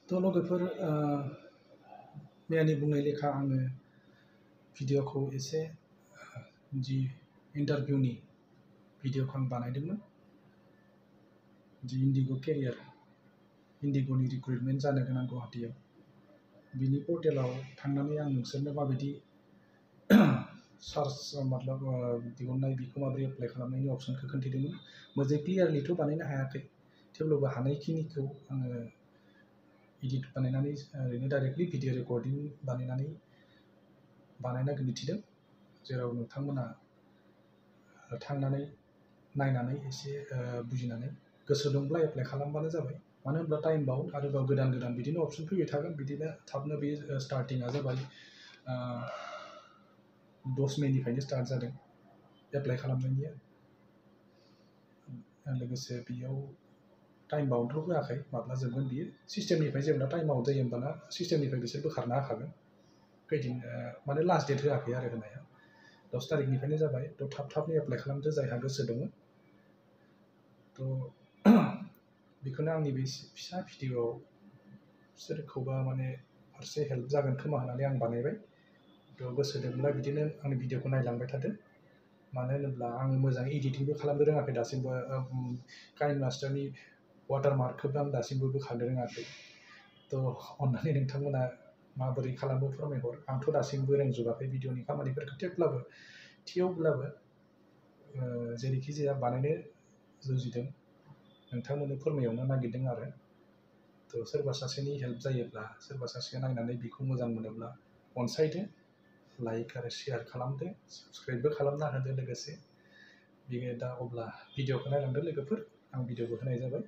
थ' लोगोफोर मैयानि बुंनाय लेखा आङो भिडिअखौ एसे जि इन्टारभिउनि भिडिअखौ आं बानायदोंमोन जि इन्डिग' केरियार इन्डिग'नि रिक्रुइटमेन्ट जानो गोनां गुवाहाटीयाव बिनि पर्टेलाव थांनानै आं नोंसोरनो माबायदि सार्च मतलब दिहुननाय बेखौ माबोरै एप्लाइ खालामनायनि अपसनखौ खोन्थिदोंमोन मोजाङै क्लियारलिथ' बानायनो हायाखै थेवब्लाबो हानायखिनिखौ आङो एडिट बानायनानै ओरैनो डाइरेक्टलि भिडिअ रेकर्डिं बानायना दिन्थिदों जेराव नोंथांमोना थांनानै नायनानै एसे बुजिनानै गोसो दंब्ला एप्लाइ खालामबानो जाबाय मानो होनब्ला टाइम बाउन्ड आरोबाव गोदान गोदान बिदिनो अपसन फैबाय थागोन बिदिनो थाबनो बे स्टार्टिंआ जाबाय 10 मेनिफ्रायनो स्टार्ट जादों एप्लाइ खालामनायनिया लोगोसे बेयाव टाइम बाउन्डथ' होआखै माब्ला जोबगोन बियो सिस्टेमनिफ्राय जेब्ला टाइम आउट जायो होमबाना सिस्टेमनिफ्राय बिसोर बोखारना होखागोन खैदिन माने लास्ट डेट होआखै आरो होनाया 10 तारिखनिफ्रायनो जाबाय थ' थाबनो एप्लाइ खालामदो जायहा गोसो दङ थ' बेखौनो आंनि बे फिसा भिडिअ'आव सोरखौबा माने फारसे हेल्प जागोन खोमा होननानै आं बानायबाय थ' गोसो दंब्ला बिदिनो आंनि भिडिअ'खौ नायलांबाय थादो मानो होनोब्ला आं मोजाङै एडिटिंबो खालामनो रोङाखै दासिमबो काइन मास्टारनि वाटारमार्कखौबो आं दासिमबो बोखारनो रोङाखै थ' अन्नानै नोंथांमोना माबोरै खालामो फोरमायहर आंथ' दासिमबो रोंजोबाखै भिडिअ'नि खामानिफोरखौ थेवब्लाबो जेरैखि जाया बानायनो जुजिदों नोंथांमोननो फोरमायहरनो नागिरदों आरो थ' सोरबा सासेनि हेल्प जायोब्ला सोरबा सासेया नायनानै बेखौ मोजां मोनोब्ला अनसायदो लाइक आरो शेयार खालामदो साबस्क्राइबबो खालामना होदो लोगोसे बेयो दा अब्ला भिडिअ'खौ नायलांदो लोगोफोर आं भिडिअ'खौ होनाय जाबाय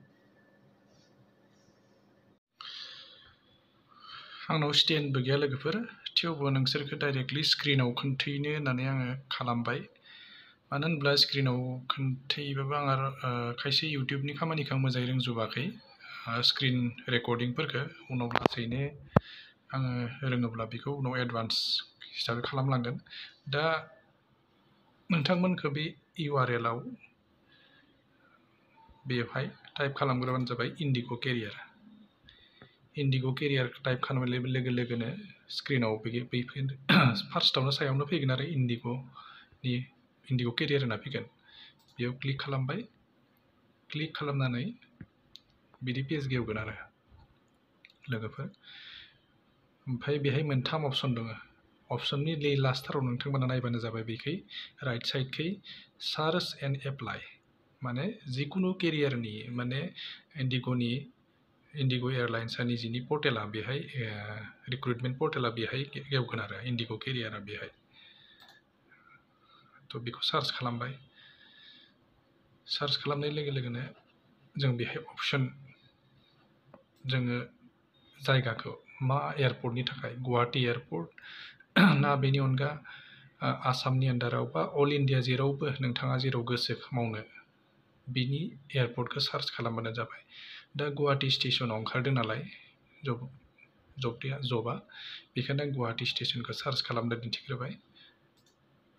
आंनाव स्टेन्डबो गैया लोगोफोर थेवबो नोंसोरखौ डाइरेक्टलि स्क्रिनाव खोन्थैनो होननानै आङो खालामबाय मानो होनब्ला स्क्रिनाव खोन्थैबाबो आं खायसे इउटिउबनि खामानिखौ आं मोजाङै रोंजोबाखै स्क्रिन रेकर्डिंफोरखौ उनाव लासैनो आङो रोङोब्ला बेखौ उनाव एडभान्स हिसाबै खालामलांगोन दा नोंथांमोनखौ बे URL आव बेवहाय टाइप खालामग्रोबानो जाबाय इन्डिग' केरियार टाइप खालामनाय लोगो लोगोनो स्क्रिनाव बैफोर फार्स्टआवनो सायावनो फैगोन आरो इन्डिग' केरियार होनना फैगोन बेयाव क्लिक खालामबाय क्लिक खालामनानै बिदि पेज गेवगोन आरो लोगोफोर ओमफ्राय बेहाय मोनथाम अपसन दङ अपसननि लास्टाराव नोंथांमोना नायबानो जाबाय बेखै राइट साइडखै सार्च एन्ड एप्लाइ माने जिखुनु केरियारनि माने इन्डिग' एयारलाइन्सनि निजिनि पर्टेला बेहाय रिक्रुइटमेन्ट पर्टेला बेहाय गेवगोन आरो इन्डिग' केरियारा बेहाय थ' बेखौ सार्च खालामबाय सार्च खालामनाय लोगो लोगोनो जों बेहाय अपसन जोङो जायगाखौ मा एयारपर्टनि थाखाय गुवाहाटी एयारपर्ट ना बेनि अनगा आसामनि आन्दाराव बा अल इन्डिया जेरावबो नोंथाङा जेराव गोसो मावनो बिनि एयारपर्टखौ सार्च खालामबानो जाबाय दा गुवाहाटी स्टेसनाव ओंखारदों नालाय जबा बेखायनो गुवाहाटी स्टेसनखौ सार्च खालामनो दिन्थिग्रोबाय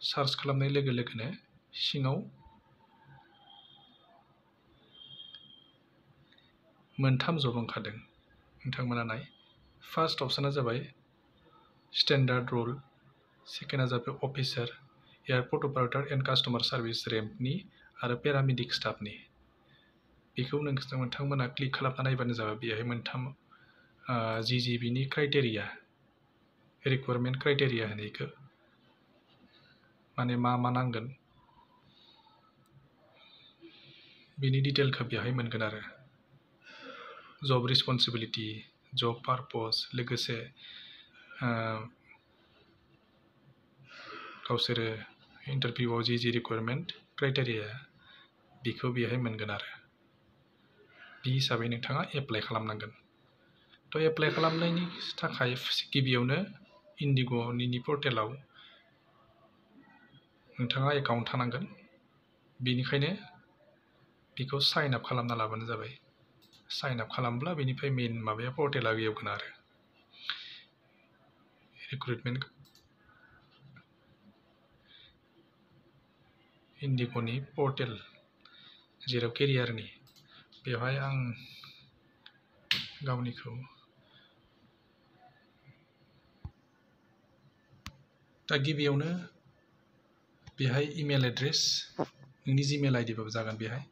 सार्च खालामनाय लोगो लोगोनो सिङाव मोनथाम जब ओंखारदों नोंथांमोना नाय फार्स्ट अपसना जाबाय स्टेन्डार्ड रल सेकेन्डआ जाबाय officer airport operator and customer service रेम्पनि आरो पेरामेडिक स्टाफनि बेखौ नोंथांमोना क्लिक खालामना नायबानो जाबाय बेहाय मोनथाम बिनि क्राइटेरिया रिक्वायरमेन्ट क्राइटेरिया होनायखौ माने मा नांगोन बिनि डिटेलखौ बेहाय मोनगोन आरो जब रेसपन्सिबिलिटि जब पारपस लोगोसे गावसोरो इन्टारभिउआव जि रिक्वायरमेन्ट क्राइटेरिया बेखौ बेहाय मोनगोन आरो बे हिसाबै नोंथाङा एप्लाइ खालामनांगोन थ' एप्लाइ खालामनायनि थाखाय गिबियावनो इन्डिग'नि पर्टेलाव नोंथाङा एकाउन्ट थानांगोन बेनिखायनो बेखौ साइन आप खालामना लाबानो जाबाय साइन आप खालामब्ला बेनिफ्राय मेइन माबाया पर्टेला गेवगोन आरो रिक्रुइटमेन्ट इन्डिग'नि पर्टेल जेराव केरियारनि बेवहाय आं गावनिखौ दा गिबियावनो बेहाय इमेल एड्रेस नोंनि जिमेल आइडिबाबो जागोन बेहाय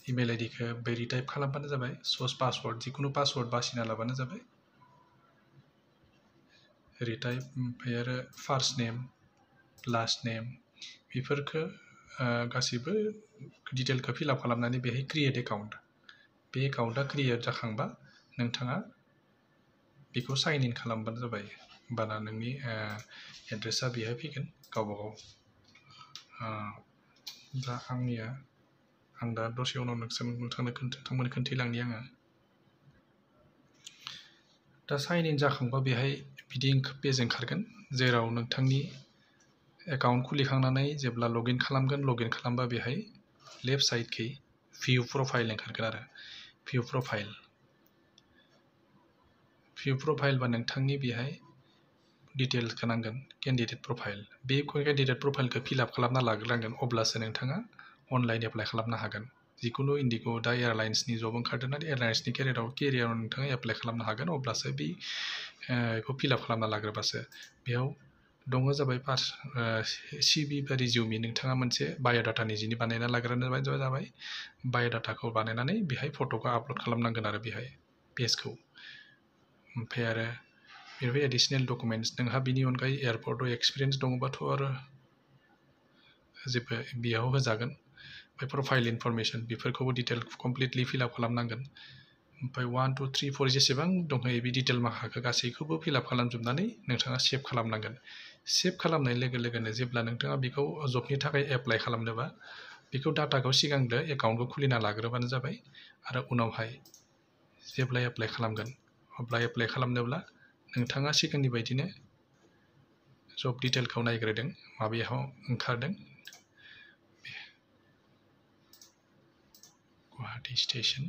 इमेल आइडिखौ भेरिटाइप खालामबानो जाबाय सर्स पासवर्ड जिखुनु पासवर्ड बासिना लाबानो जाबाय रिटाइप ओमफ्राय आरो फार्स्ट नेम लास्ट नेम बेफोरखौ गासिबो डिटेलखौ फिलआप खालामनानै बेहाय क्रिएट एकाउन्ट बे एकाउन्टआ क्रिएट जाखांबा नोंथाङा बेखौ साइन इन खालामबानो जाबाय होमबाना नोंनि एड्रेसा बेहाय फैगोन गावबा गाव दा आं दा दसे उनाव नोंथांमोन खोन्थालांनि आङो दा साइन इन जाखांबा बेहाय बिदि पेज ओंखारगोन जेराव नोंथांनि एकाउन्ट खुलिखांनानै जेब्ला लगइन खालामगोन लगइन खालामबा बेहाय लेफ्ट साइडखै भिउ प्रफाइल ओंखारगोन आरो भिउ प्रफाइल बा नोंथांनि बेहाय डिटेल्सखौ नांगोन केन्डिडेट प्रफाइल बे केन्डिडेट प्रफाइलखौ फिलआप खालामना लाग्रोनांगोन अब्लासो नोंथाङा अनलाइन एप्लाइ खालामनो हागोन जिखुनु इन्डिग' दा एयारलाइन्सनि जब ओंखारदों ना एयारलाइन्सनि केरियाराव नोंथाङा एप्लाइ खालामनो हागोन अब्लासो बेखौ फिलआप खालामना लाग्रोबासो बेयाव दङ जाबाय सिभि बा रिजिउमि नोंथाङा मोनसे बाय'डाटा निजिनि बानायना लाग्रोनो जाबाय बाय'डाटाखौ बानायनानै बेहाय फट'खौ आपल'ड खालामनांगोन आरो बेहाय पेजखौ ओमफ्राय आरो बेनिफ्राय एडिसनेल डकुमेन्टस नोंहा बिनि अनगायै एयारपर्टआव एक्सपिरियेन्स दङबाथ' आरो जेबो बेयाव होजागोन ओमफ्राय प्रफाइल इनफरमेसन बेफोरखौबो डिटेल कमप्लिटलि फिलआप खालामनांगोन ओमफ्राय 1 2 3 4 जेसेबां दंहैयो बे डिटेल माखाखौ गासैखौबो फिलआप खालामजोबनानै नोंथाङा सेभ खालामनांगोन सेभ खालामनाय लोगो लोगोनो जेब्ला नोंथाङा बेखौ जबनि थाखाय एप्लाइ खालामनोबा बेखौ डाटाखौ सिगांग्रो एकाउन्टखौ खुलिना लाग्रोबानो जाबाय आरो उनावहाय जेब्ला एप्लाइ खालामगोन अब्ला एप्लाइ खालामनोब्ला नोंथाङा सिगांनि बायदिनो जब डिटेलखौ नायग्रोदों माबेयाव ओंखारदों गुवाहाटी स्टेशन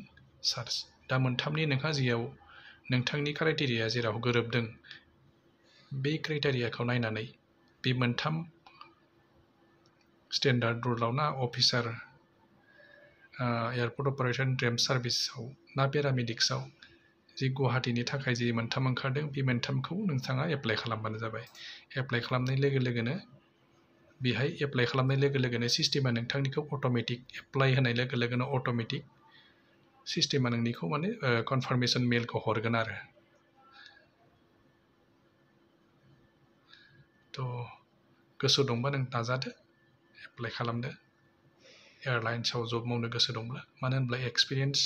सार्च दा मोनथामनि नोंहा जियाव नोंथांनि क्राइटेरिया जेराव गोरोबदों बे क्राइटेरियाखौ नायनानै बे मोनथाम स्टेन्डार्ड रुलाव ना अफिसार एयारपर्ट अपारेशन रेम्प सार्भिसाव ना पेरामेडिक्सआव जि गुवाहाटीनि थाखाय जि मोनथाम ओंखारदों बे मोनथामखौ नोंथाङा एप्लाइ खालामबानो जाबाय एप्लाइ खालामनाय लोगो लोगोनो बेहाय एप्लाइ खालामनाय लोगो लोगोनो सिस्टेमा नोंथांनिखौ अट'मेटिक एप्लाइ होनाय लोगो लोगोनो अट'मेटिक सिस्टेमा नोंनिखौ माने कनफार्मेसन मेलखौ हरगोन आरो थ' गोसो दंबा नों नाजादो एप्लाइ खालामदो एयारलाइन्सआव जब मावनो गोसो दंब्ला मानो होनब्ला एक्सपिरियेन्स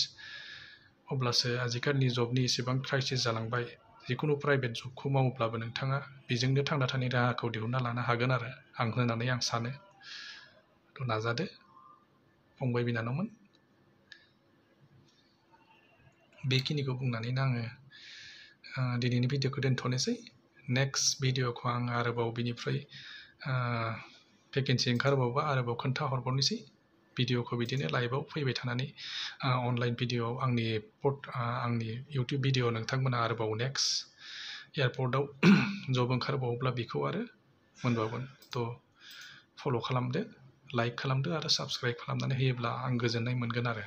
अब्लासो आजिखालिनि जबनि एसेबां क्राइसिस जालांबाय जिखुनु प्राइभेट जबखौ मावोब्लाबो नोंथाङा बेजोंनो थांना थानायनि राहाखौ दिहुनना लानो हागोन आरो होननानै आं सानो थ' नाजादो फंबाय बिनानावमोन बेखिनिखौ बुंनानैनो आङो दिनैनि भिडिअखौ दोनथ'नोसै नेक्स्ट भिडिअखौ आं आरोबाव बिनिफ्राय भेकेन्सि ओंखारबावबा आरोबाव खोन्थाहरबावनोसै भिडिअखौ बिदिनो लाइभआव फैबाय थानानै अनलाइन भिडिअआव आंनि इउटुब भिडिअ नोंथांमोना आरोबाव नेक्स्ट एयारपर्टआव जब ओंखारबावोब्ला बेखौ आरो मोनबावगोन थ' फल' खालामदो लाइक खालामदो आरो साबस्क्राइब खालामनानै होयोब्ला आं गोजोननाय मोनगोन आरो